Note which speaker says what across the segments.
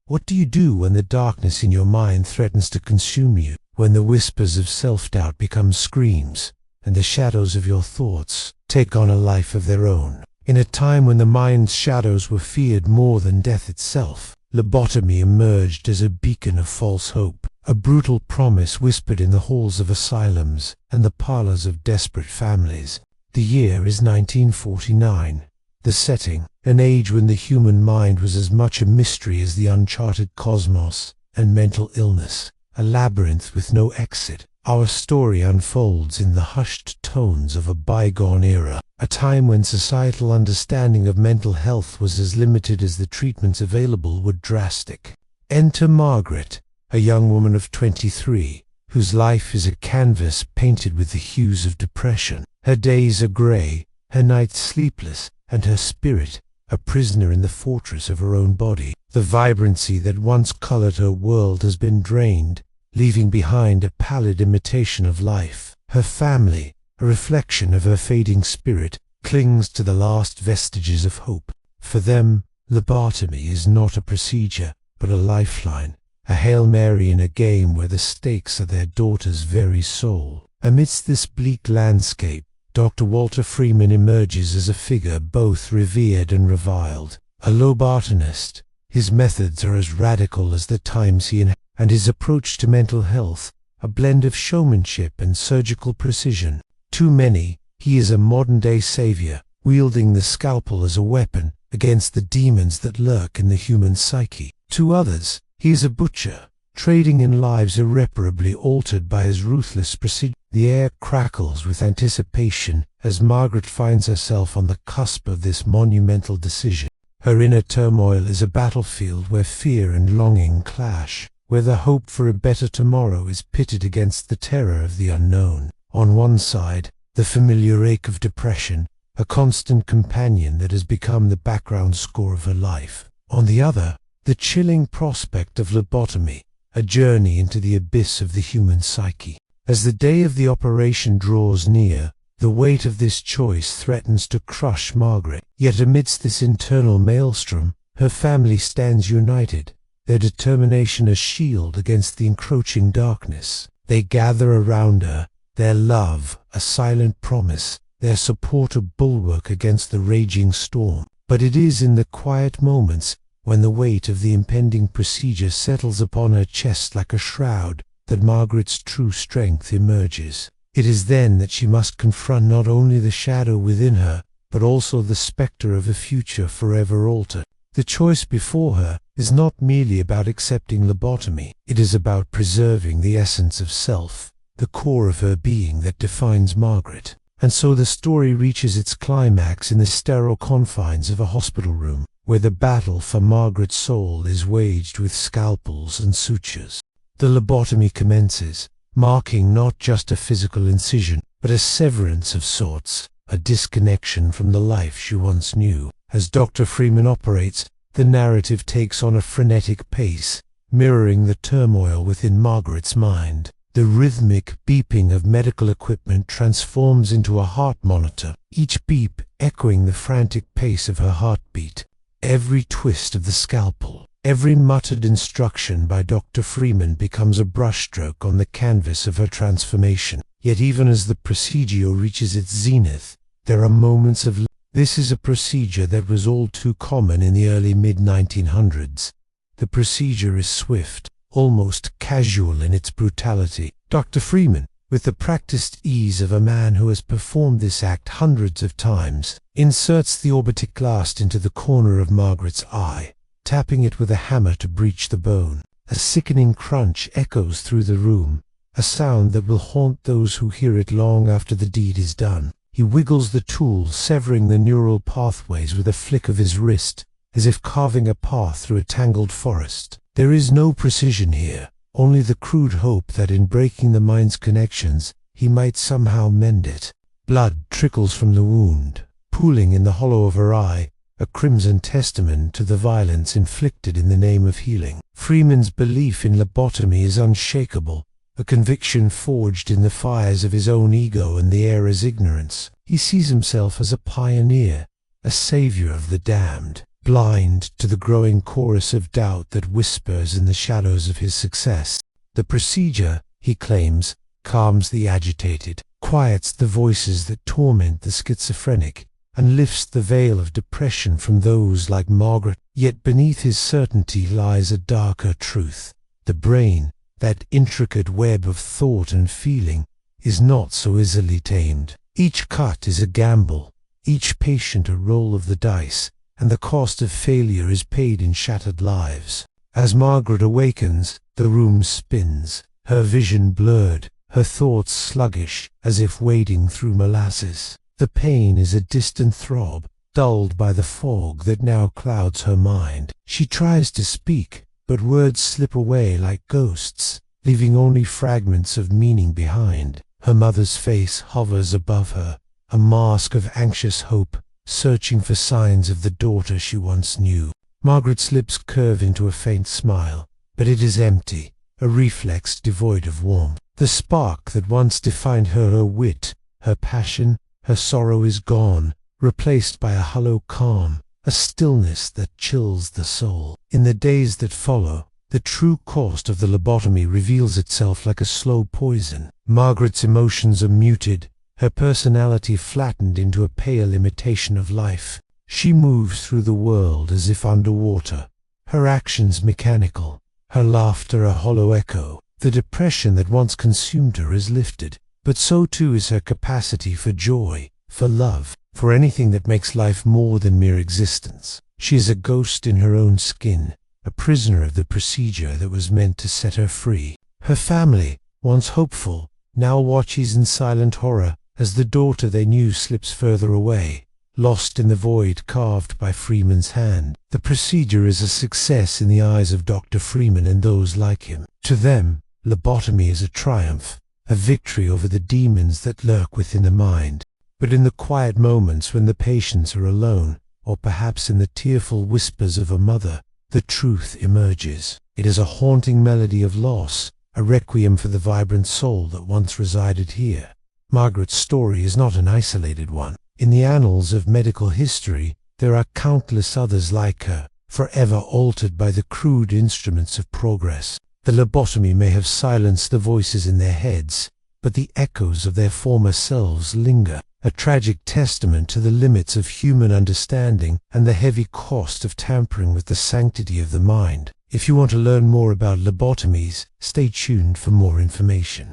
Speaker 1: What do you do when the darkness in your mind threatens to consume you, when the whispers of self-doubt become screams, and the shadows of your thoughts take on a life of their own? In a time when the mind's shadows were feared more than death itself, lobotomy emerged as a beacon of false hope, a brutal promise whispered in the halls of asylums and the parlors of desperate families. The year is 1949. The setting, an age when the human mind was as much a mystery as the uncharted cosmos, and mental illness, a labyrinth with no exit. Our story unfolds in the hushed tones of a bygone era, a time when societal understanding of mental health was as limited as the treatments available were drastic. Enter Margaret, a young woman of 23, whose life is a canvas painted with the hues of depression. Her days are grey, her nights sleepless, and her spirit a prisoner in the fortress of her own body. The vibrancy that once colored her world has been drained, leaving behind a pallid imitation of life. Her family, a reflection of her fading spirit, clings to the last vestiges of hope. For them, lobotomy is not a procedure, but a lifeline, a Hail Mary in a game where the stakes are their daughter's very soul. Amidst this bleak landscape, Dr. Walter Freeman emerges as a figure both revered and reviled. A lobotomist, his methods are as radical as the times he inhabits, and his approach to mental health, a blend of showmanship and surgical precision. To many, he is a modern-day savior, wielding the scalpel as a weapon against the demons that lurk in the human psyche. To others, he is a butcher, trading in lives irreparably altered by his ruthless procedure. The air crackles with anticipation as Margaret finds herself on the cusp of this monumental decision. Her inner turmoil is a battlefield where fear and longing clash, where the hope for a better tomorrow is pitted against the terror of the unknown. On one side, the familiar ache of depression, a constant companion that has become the background score of her life. On the other, the chilling prospect of lobotomy, a journey into the abyss of the human psyche. As the day of the operation draws near, the weight of this choice threatens to crush Margaret. Yet amidst this internal maelstrom, her family stands united, their determination a shield against the encroaching darkness. They gather around her, their love a silent promise, their support a bulwark against the raging storm. But it is in the quiet moments, when the weight of the impending procedure settles upon her chest like a shroud, that Margaret's true strength emerges. It is then that she must confront not only the shadow within her, but also the spectre of a future forever altered. The choice before her is not merely about accepting lobotomy. It is about preserving the essence of self, the core of her being that defines Margaret. And so the story reaches its climax in the sterile confines of a hospital room, where the battle for Margaret's soul is waged with scalpels and sutures. The lobotomy commences, marking not just a physical incision, but a severance of sorts, a disconnection from the life she once knew. As Dr. Freeman operates, the narrative takes on a frenetic pace, mirroring the turmoil within Margaret's mind. The rhythmic beeping of medical equipment transforms into a heart monitor, each beep echoing the frantic pace of her heartbeat. Every twist of the scalpel, every muttered instruction by Dr. Freeman becomes a brushstroke on the canvas of her transformation. Yet even as the procedure reaches its zenith, there are moments of... This is a procedure that was all too common in the early mid-1900s. The procedure is swift, almost casual in its brutality. Dr. Freeman, with the practiced ease of a man who has performed this act hundreds of times, inserts the orbitic glass into the corner of Margaret's eye, tapping it with a hammer to breach the bone. A sickening crunch echoes through the room, a sound that will haunt those who hear it long after the deed is done. He wiggles the tool, severing the neural pathways with a flick of his wrist, as if carving a path through a tangled forest. There is no precision here, only the crude hope that in breaking the mind's connections, he might somehow mend it. Blood trickles from the wound, pooling in the hollow of her eye, a crimson testament to the violence inflicted in the name of healing. Freeman's belief in lobotomy is unshakable, a conviction forged in the fires of his own ego and the era's ignorance. He sees himself as a pioneer, a savior of the damned. blind to the growing chorus of doubt that whispers in the shadows of his success. The procedure, he claims, calms the agitated, quiets the voices that torment the schizophrenic, and lifts the veil of depression from those like Margaret. Yet beneath his certainty lies a darker truth. The brain, that intricate web of thought and feeling, is not so easily tamed. Each cut is a gamble, each patient a roll of the dice, and the cost of failure is paid in shattered lives. As Margaret awakens, the room spins, her vision blurred, her thoughts sluggish, as if wading through molasses. The pain is a distant throb, dulled by the fog that now clouds her mind. She tries to speak, but words slip away like ghosts, leaving only fragments of meaning behind. Her mother's face hovers above her, a mask of anxious hope, searching for signs of the daughter she once knew. Margaret's lips curve into a faint smile, but it is empty, a reflex devoid of warmth. The spark that once defined her wit, her passion, her sorrow is gone, replaced by a hollow calm, a stillness that chills the soul. In the days that follow, the true cost of the lobotomy reveals itself like a slow poison. Margaret's emotions are muted, her personality flattened into a pale imitation of life. She moves through the world as if underwater, her actions mechanical, her laughter a hollow echo. The depression that once consumed her is lifted, but so too is her capacity for joy, for love, for anything that makes life more than mere existence. She is a ghost in her own skin, a prisoner of the procedure that was meant to set her free. Her family, once hopeful, now watches in silent horror as the daughter they knew slips further away, lost in the void carved by Freeman's hand. The procedure is a success in the eyes of Dr. Freeman and those like him. To them, lobotomy is a triumph, a victory over the demons that lurk within the mind. But in the quiet moments when the patients are alone, or perhaps in the tearful whispers of a mother, the truth emerges. It is a haunting melody of loss, a requiem for the vibrant soul that once resided here. Margaret's story is not an isolated one. In the annals of medical history, there are countless others like her, forever altered by the crude instruments of progress. The lobotomy may have silenced the voices in their heads, but the echoes of their former selves linger, a tragic testament to the limits of human understanding and the heavy cost of tampering with the sanctity of the mind. If you want to learn more about lobotomies, stay tuned for more information.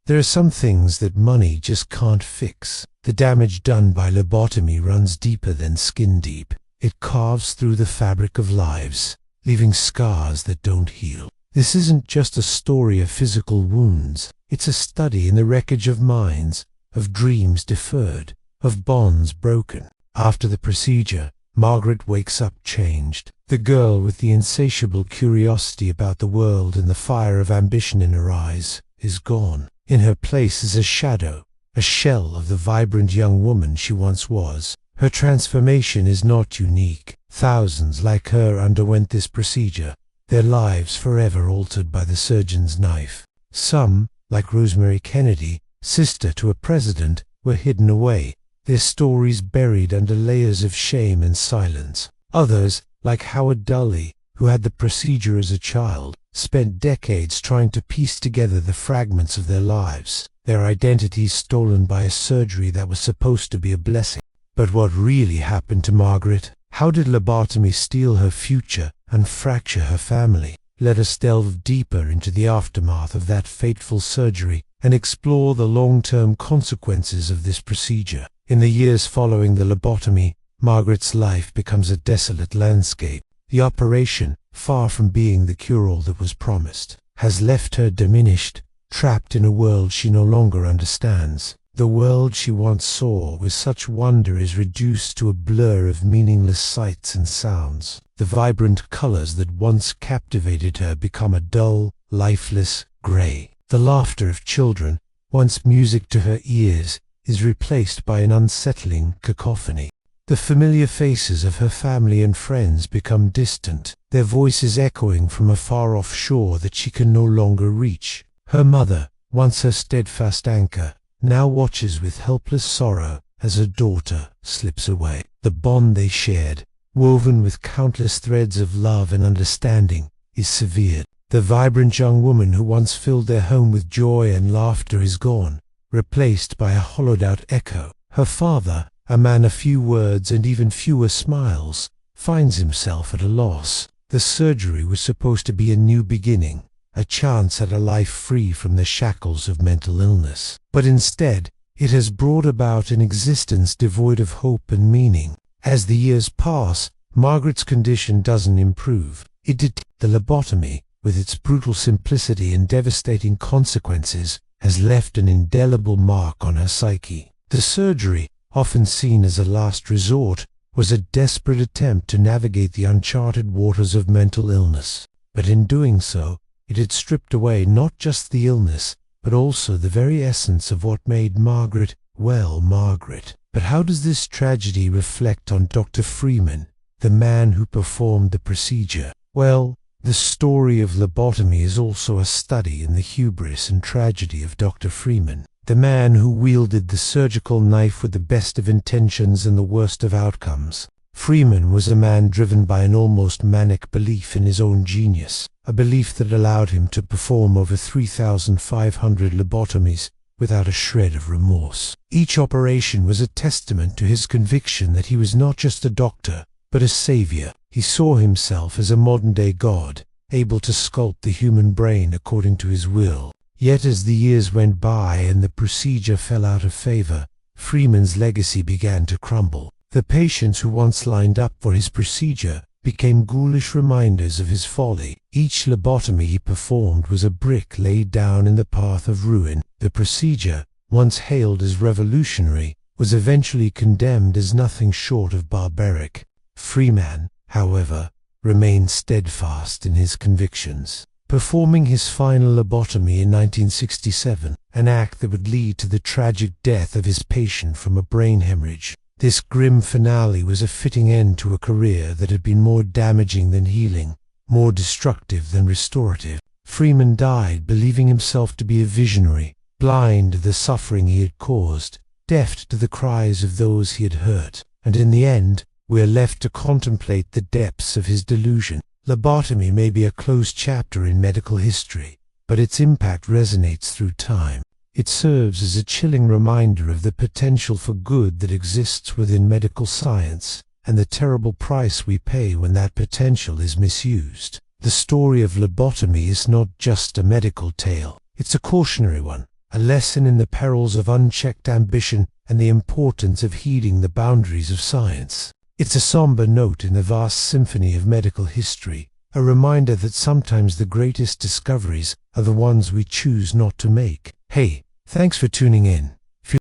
Speaker 1: There are some things that money just can't fix. The damage done by lobotomy runs deeper than skin deep. It carves through the fabric of lives, leaving scars that don't heal. This isn't just a story of physical wounds. It's a study in the wreckage of minds, of dreams deferred, of bonds broken. After the procedure, Margaret wakes up changed. The girl with the insatiable curiosity about the world and the fire of ambition in her eyes is gone. In her place is a shadow, a shell of the vibrant young woman she once was. Her transformation is not unique. Thousands like her underwent this procedure, their lives forever altered by the surgeon's knife. Some, like Rosemary Kennedy, sister to a president, were hidden away, their stories buried under layers of shame and silence. Others, like Howard Dully, who had the procedure as a child, spent decades trying to piece together the fragments of their lives, their identities stolen by a surgery that was supposed to be a blessing. But what really happened to Margaret? How did lobotomy steal her future and fracture her family? Let us delve deeper into the aftermath of that fateful surgery and explore the long-term consequences of this procedure. In the years following the lobotomy, Margaret's life becomes a desolate landscape. The operation, far from being the cure-all that was promised, has left her diminished, trapped in a world she no longer understands. The world she once saw with such wonder is reduced to a blur of meaningless sights and sounds. The vibrant colors that once captivated her become a dull, lifeless gray. The laughter of children, once music to her ears, is replaced by an unsettling cacophony. The familiar faces of her family and friends become distant, their voices echoing from a far-off shore that she can no longer reach. Her mother, once her steadfast anchor, now watches with helpless sorrow as her daughter slips away. The bond they shared, woven with countless threads of love and understanding, is severed. The vibrant young woman who once filled their home with joy and laughter is gone, replaced by a hollowed-out echo. Her father, a man of few words and even fewer smiles, finds himself at a loss. The surgery was supposed to be a new beginning, a chance at a life free from the shackles of mental illness. But instead, it has brought about an existence devoid of hope and meaning. As the years pass, Margaret's condition doesn't improve. The lobotomy, with its brutal simplicity and devastating consequences, has left an indelible mark on her psyche. The surgery, often seen as a last resort, was a desperate attempt to navigate the uncharted waters of mental illness. But in doing so, it had stripped away not just the illness, but also the very essence of what made Margaret, well, Margaret. But how does this tragedy reflect on Dr. Freeman, the man who performed the procedure? Well, the story of lobotomy is also a study in the hubris and tragedy of Dr. Freeman, the man who wielded the surgical knife with the best of intentions and the worst of outcomes. Freeman was a man driven by an almost manic belief in his own genius, a belief that allowed him to perform over 3,500 lobotomies without a shred of remorse. Each operation was a testament to his conviction that he was not just a doctor, but a savior. He saw himself as a modern-day god, able to sculpt the human brain according to his will. Yet as the years went by and the procedure fell out of favor, Freeman's legacy began to crumble. The patients who once lined up for his procedure became ghoulish reminders of his folly. Each lobotomy he performed was a brick laid down in the path of ruin. The procedure, once hailed as revolutionary, was eventually condemned as nothing short of barbaric. Freeman, however, remained steadfast in his convictions, performing his final lobotomy in 1967, an act that would lead to the tragic death of his patient from a brain hemorrhage. This grim finale was a fitting end to a career that had been more damaging than healing, more destructive than restorative. Freeman died believing himself to be a visionary, blind to the suffering he had caused, deaf to the cries of those he had hurt, and in the end, we are left to contemplate the depths of his delusion. Lobotomy may be a closed chapter in medical history, but its impact resonates through time. It serves as a chilling reminder of the potential for good that exists within medical science, and the terrible price we pay when that potential is misused. The story of lobotomy is not just a medical tale, it's a cautionary one, a lesson in the perils of unchecked ambition and the importance of heeding the boundaries of science. It's a somber note in the vast symphony of medical history, a reminder that sometimes the greatest discoveries are the ones we choose not to make. Hey, thanks for tuning in.